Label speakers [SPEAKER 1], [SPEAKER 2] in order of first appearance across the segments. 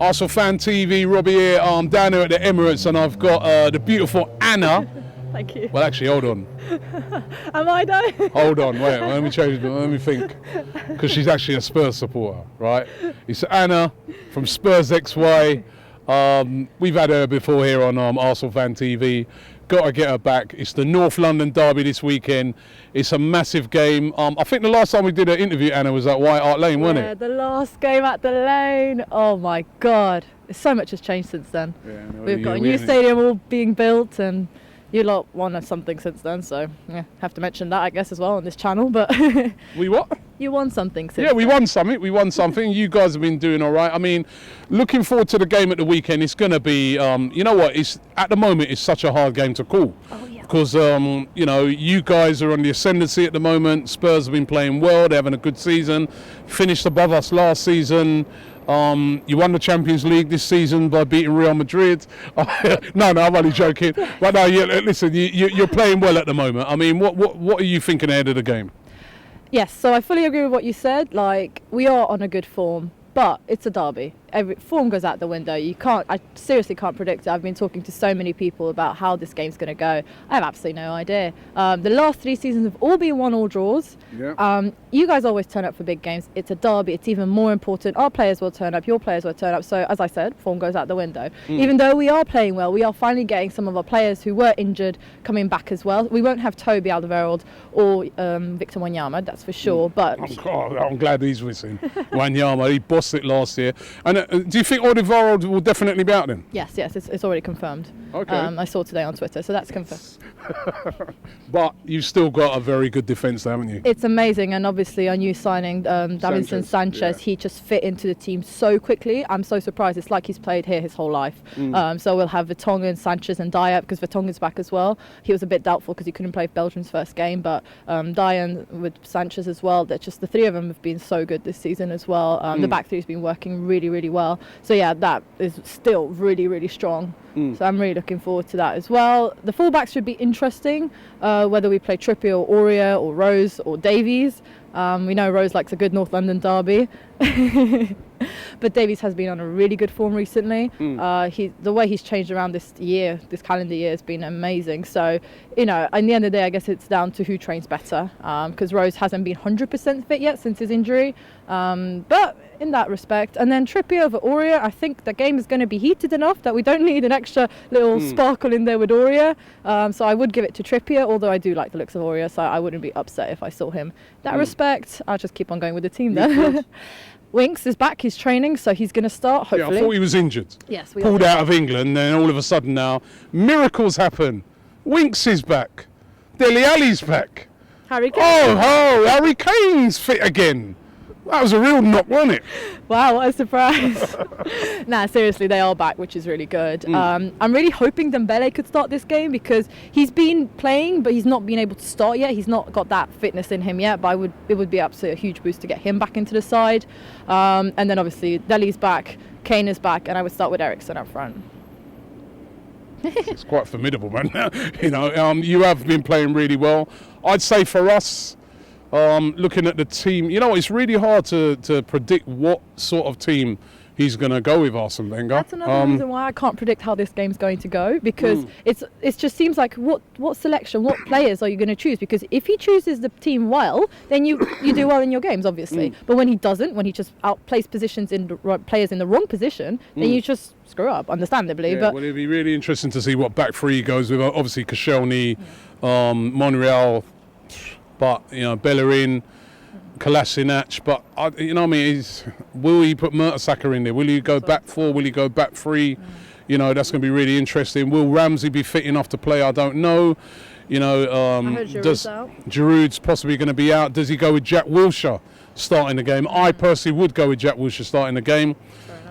[SPEAKER 1] ArsenalFanTV, Robbie here. I'm down here at the Emirates and I've got the beautiful Anna.
[SPEAKER 2] Thank you.
[SPEAKER 1] Well, actually, hold on.
[SPEAKER 2] Am I though?
[SPEAKER 1] Hold on, wait, let me change it, let me think. Because she's actually a Spurs supporter, right? It's Anna from Spurs XY. We've had her before here on ArsenalFanTV. Got to get her back. It's the North London derby this weekend. It's a massive game. I think the last time we did an interview, Anna, was at White Hart Lane, wasn't it?
[SPEAKER 2] Yeah, the last game at the Lane. Oh my God. So much has changed since then.
[SPEAKER 1] Yeah,
[SPEAKER 2] We've got a new stadium all being built and you lot won something since then, so yeah, have to mention that I guess as well on this channel. But
[SPEAKER 1] we what?
[SPEAKER 2] You won something since
[SPEAKER 1] Yeah, we won something. We won something. You guys have been doing all right. I mean, looking forward to the game at the weekend. It's going to be, you know what? It's at the moment it's such a hard game to call.
[SPEAKER 2] Oh yeah.
[SPEAKER 1] Because you know, you guys are on the ascendancy at the moment. Spurs have been playing well. They're having a good season. Finished above us last season. You won the Champions League this season by beating Real Madrid. No, I'm only joking. But no, listen, you're playing well at the moment. I mean, what are you thinking ahead of the game?
[SPEAKER 2] Yes, so I fully agree with what you said. Like, we are on a good form, but it's a derby. Every form goes out the window. I seriously can't predict it. I've been talking to so many people about how this game's going to go. I have absolutely no idea. The last 3 seasons have all been 1-1 draws. Yeah. You guys always turn up for big games. It's a derby. It's even more important. Our players will turn up. Your players will turn up. So, as I said, form goes out the window. Even though we are playing well, we are finally getting some of our players who were injured coming back as well. We won't have Toby Alderweireld or Victor Wanyama, that's for sure. But
[SPEAKER 1] I'm glad he's missing. Wanyama, he bossed it last year. And do you think Alderweireld will definitely be out then?
[SPEAKER 2] Yes, it's already confirmed.
[SPEAKER 1] Okay.
[SPEAKER 2] I saw today on Twitter, so that's confirmed.
[SPEAKER 1] But you've still got a very good defence there, haven't you?
[SPEAKER 2] It's amazing, and obviously our new signing, Davinson Sanchez, yeah. He just fit into the team so quickly. I'm so surprised. It's like he's played here his whole life. So we'll have Vertonghen, Sanchez and Diop, because Vertonghen's back as well. He was a bit doubtful because he couldn't play Belgium's first game, but Diop with Sanchez as well. They're just the 3 of them have been so good this season as well. The back 3's been working really, really well. So yeah, that is still really, really strong. So I'm really looking forward to that as well. The fullbacks should be interesting, whether we play Trippier or Aurier or Rose or Davies. We know Rose likes a good North London derby. But Davies has been on a really good form recently. The way he's changed around this calendar year has been amazing. So, you know, in the end of the day, I guess it's down to who trains better, because Rose hasn't been 100% fit yet since his injury. But in that respect, and then Trippier over Aurier, I think the game is going to be heated enough that we don't need an extra little sparkle in there with Aurier. So I would give it to Trippier, although I do like the looks of Aurier, so I wouldn't be upset if I saw him. In that respect, I'll just keep on going with the team then. Winks is back, he's training, so he's going to start, hopefully.
[SPEAKER 1] Yeah, I thought he was injured.
[SPEAKER 2] Yes,
[SPEAKER 1] pulled out of England, then all of a sudden now, miracles happen. Winks is back. Dele Alli's back.
[SPEAKER 2] Harry Kane.
[SPEAKER 1] Oh, Harry Kane's fit again. That was a real knock, wasn't it?
[SPEAKER 2] Wow, what a surprise. Nah, seriously, they are back, which is really good. I'm really hoping Dembele could start this game because he's been playing, but he's not been able to start yet. He's not got that fitness in him yet, but it would be absolutely a huge boost to get him back into the side. And then obviously, Dele's back, Kane is back, and I would start with Eriksen up front.
[SPEAKER 1] It's quite formidable, man. You know, you have been playing really well. I'd say for us, looking at the team, you know, it's really hard to predict what sort of team he's going to go with, Arsene Wenger.
[SPEAKER 2] That's another reason why I can't predict how this game's going to go, because it just seems like what selection, what players are you going to choose? Because if he chooses the team well, then you do well in your games, obviously. But when he doesn't, when he just outplays players in the wrong position, then you just screw up, understandably.
[SPEAKER 1] Yeah,
[SPEAKER 2] but
[SPEAKER 1] well, it'd be really interesting to see what back 3 goes with. Obviously, Koscielny, Monreal. But, you know, Bellerin, Kolasinac, but, you know what I mean, will he put Mertesacker in there? Will he go back 4? Will he go back 3? You know, that's going to be really interesting. Will Ramsey be fit enough to play? I don't know. You know, Giroud's possibly going to be out. Does he go with Jack Wilshere starting the game? I personally would go with Jack Wilshere starting the game.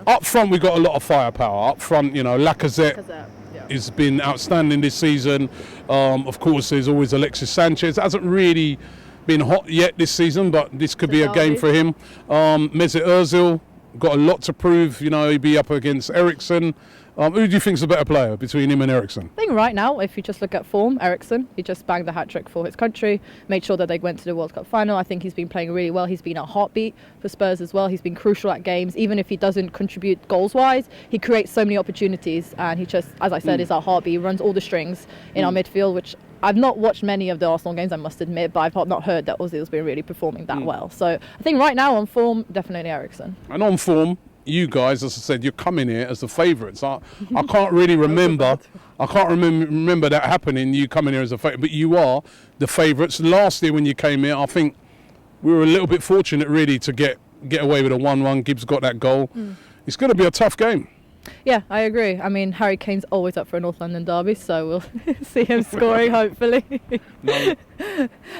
[SPEAKER 1] Up front, we've got a lot of firepower. Up front, you know, Lacazette. Has been outstanding this season. Of course, there's always Alexis Sanchez. Hasn't really been hot yet this season, but this could be a game for him. Mesut Ozil got a lot to prove. You know, he'd be up against Eriksen. Who do you think's the better player between him and Eriksen?
[SPEAKER 2] I think right now, if you just look at form, Eriksen, he just banged the hat-trick for his country, made sure that they went to the World Cup final. I think he's been playing really well. He's been a heartbeat for Spurs as well. He's been crucial at games. Even if he doesn't contribute goals-wise, he creates so many opportunities, and he just, as I said, is our heartbeat. He runs all the strings in our midfield, which I've not watched many of the Arsenal games, I must admit, but I've not heard that Ozil's been really performing that well. So I think right now on form, definitely Eriksen.
[SPEAKER 1] And on form, you guys, as I said, you're coming here as the favourites. I can't really remember. I can't remember that happening. You coming here as a favourite, but you are the favourites. Last year when you came here, I think we were a little bit fortunate really to get away with a 1-1. Gibbs got that goal. It's going to be a tough game.
[SPEAKER 2] Yeah, I agree. I mean, Harry Kane's always up for a North London derby, so we'll see him scoring, hopefully.
[SPEAKER 1] No.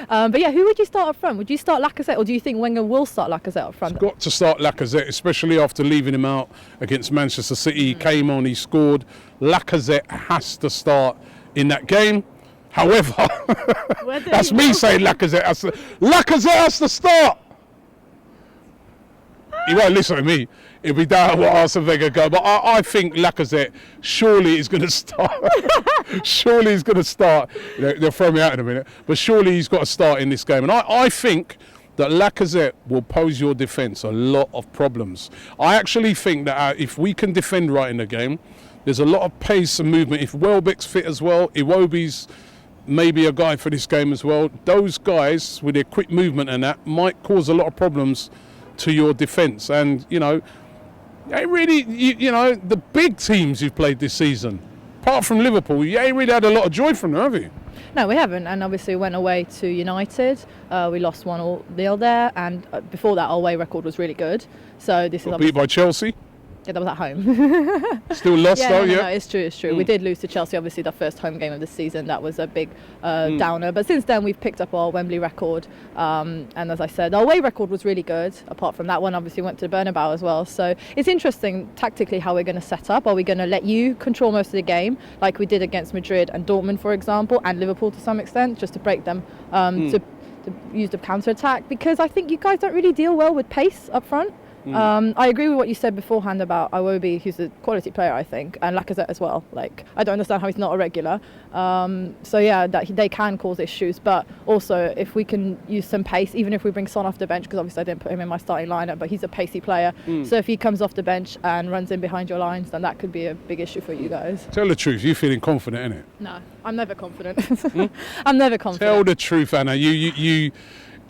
[SPEAKER 2] But yeah, who would you start up front? Would you start Lacazette, or do you think Wenger will start Lacazette up front?
[SPEAKER 1] He's got to start Lacazette, especially after leaving him out against Manchester City. He came on, he scored. Lacazette has to start in that game. However, that's me saying Lacazette. Lacazette has to start. He won't listen to me. It'll be down what Arsene Wenger go. But I think Lacazette surely is going to start. Surely he's going to start. They'll throw me out in a minute. But surely he's got to start in this game. And I think that Lacazette will pose your defence a lot of problems. I actually think that if we can defend right in the game, there's a lot of pace and movement. If Welbeck's fit as well, Iwobi's maybe a guy for this game as well. Those guys with their quick movement and that might cause a lot of problems to your defence. And, you know, really, you know, the big teams you've played this season, apart from Liverpool, you ain't really had a lot of joy from them, have you?
[SPEAKER 2] No, we haven't. And obviously we went away to United. We lost 1-0 there. And before that, our away record was really good. So this is
[SPEAKER 1] beat by Chelsea.
[SPEAKER 2] Yeah, that was at home.
[SPEAKER 1] Still lost though,
[SPEAKER 2] no, it's true. We did lose to Chelsea, obviously, the first home game of the season. That was a big downer. But since then, we've picked up our Wembley record. And as I said, our away record was really good. Apart from that one, obviously, went to the Bernabeu as well. So it's interesting, tactically, how we're going to set up. Are we going to let you control most of the game, like we did against Madrid and Dortmund, for example, and Liverpool to some extent, just to break them, to use the counter-attack? Because I think you guys don't really deal well with pace up front. I agree with what you said beforehand about Iwobi, who's a quality player, I think, and Lacazette as well. Like, I don't understand how he's not a regular. So yeah, they can cause issues, but also if we can use some pace, even if we bring Son off the bench, because obviously I didn't put him in my starting lineup, but he's a pacey player. So if he comes off the bench and runs in behind your lines, then that could be a big issue for you guys.
[SPEAKER 1] Tell the truth, you're feeling confident, innit?
[SPEAKER 2] No, I'm never confident. I'm never confident.
[SPEAKER 1] Tell the truth, Anna.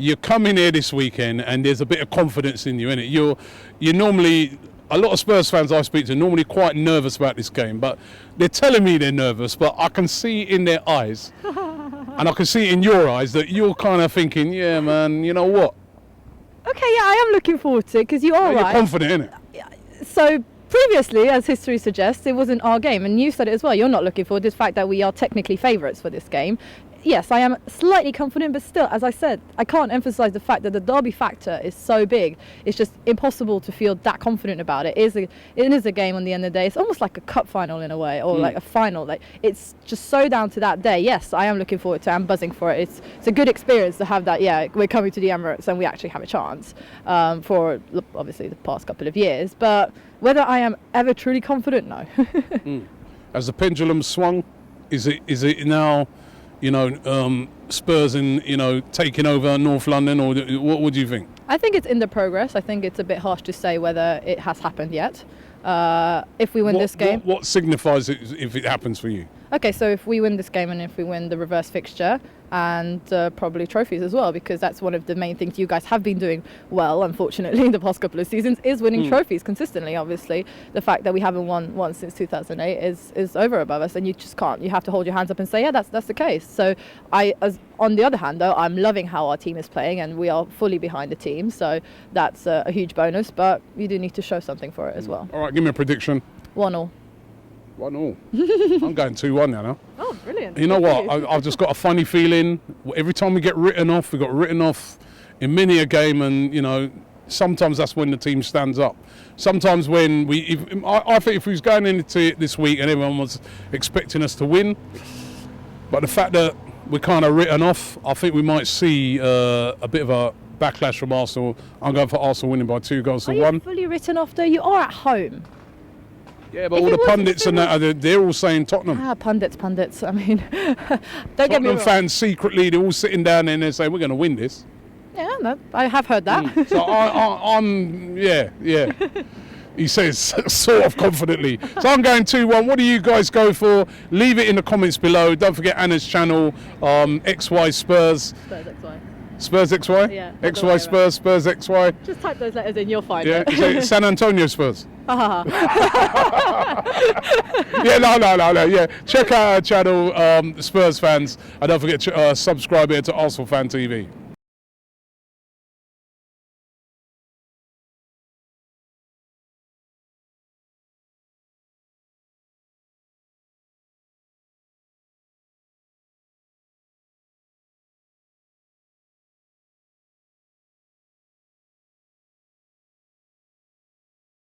[SPEAKER 1] You're coming here this weekend and there's a bit of confidence in you, innit? You're normally, a lot of Spurs fans I speak to are normally quite nervous about this game, but they're telling me they're nervous, but I can see in their eyes, and I can see in your eyes that you're kind of thinking, yeah, man, you know what?
[SPEAKER 2] Okay, yeah, I am looking forward to it, because you are right.
[SPEAKER 1] You're confident, innit?
[SPEAKER 2] So previously, as history suggests, it wasn't our game, and you said it as well. You're not looking forward to the fact that we are technically favourites for this game. Yes, I am slightly confident, but still, as I said, I can't emphasise the fact that the derby factor is so big. It's just impossible to feel that confident about it. It is a game on the end of the day. It's almost like a cup final in a way, or like a final. Like, it's just so down to that day. Yes, I am looking forward to it. I'm buzzing for it. It's a good experience to have that. Yeah, we're coming to the Emirates and we actually have a chance for obviously the past couple of years. But whether I am ever truly confident, no.
[SPEAKER 1] As the pendulum swung, is it now? You know, Spurs in, you know, taking over North London, or what do you think?
[SPEAKER 2] I think it's in the progress. I think it's a bit harsh to say whether it has happened yet. If we win this game...
[SPEAKER 1] What signifies it if it happens for you?
[SPEAKER 2] Okay, so if we win this game and if we win the reverse fixture and probably trophies as well, because that's one of the main things you guys have been doing well, unfortunately, in the past couple of seasons, is winning trophies consistently, obviously. The fact that we haven't won one since 2008 is over above us, and you just can't. You have to hold your hands up and say, yeah, that's the case. So on the other hand, though, I'm loving how our team is playing, and we are fully behind the team, so that's a huge bonus, but you do need to show something for it as well.
[SPEAKER 1] All right, give me a prediction.
[SPEAKER 2] 1-0.
[SPEAKER 1] 1-0. I'm going 2-1 now.
[SPEAKER 2] Oh, brilliant.
[SPEAKER 1] You know what? I've just got a funny feeling. Every time we get written off, we got written off in many a game, and, you know, sometimes that's when the team stands up. Sometimes when I think if we was going into it this week and everyone was expecting us to win, but the fact that we're kind of written off, I think we might see a bit of a backlash from Arsenal. I'm going for Arsenal winning by 2-1.
[SPEAKER 2] Are you fully written off, though? You are at home.
[SPEAKER 1] Yeah, but all the pundits and that, they're all saying Tottenham.
[SPEAKER 2] Pundits. I mean, don't get me
[SPEAKER 1] Tottenham
[SPEAKER 2] wrong.
[SPEAKER 1] fans secretly, they're all sitting down there and they're saying, we're going to win this.
[SPEAKER 2] Yeah, no, I have heard that.
[SPEAKER 1] So I'm, yeah. He says sort of confidently. So I'm going 2-1. What do you guys go for? Leave it in the comments below. Don't forget Anna's channel, XY Spurs.
[SPEAKER 2] Spurs XY.
[SPEAKER 1] Spurs XY?
[SPEAKER 2] Yeah.
[SPEAKER 1] XY Spurs, Spurs XY.
[SPEAKER 2] Just type those letters in, you'll find
[SPEAKER 1] Yeah,
[SPEAKER 2] it.
[SPEAKER 1] is it San Antonio Spurs?
[SPEAKER 2] Yeah,
[SPEAKER 1] no. Yeah, check out our channel, Spurs fans, and don't forget to subscribe here to ArsenalFanTV.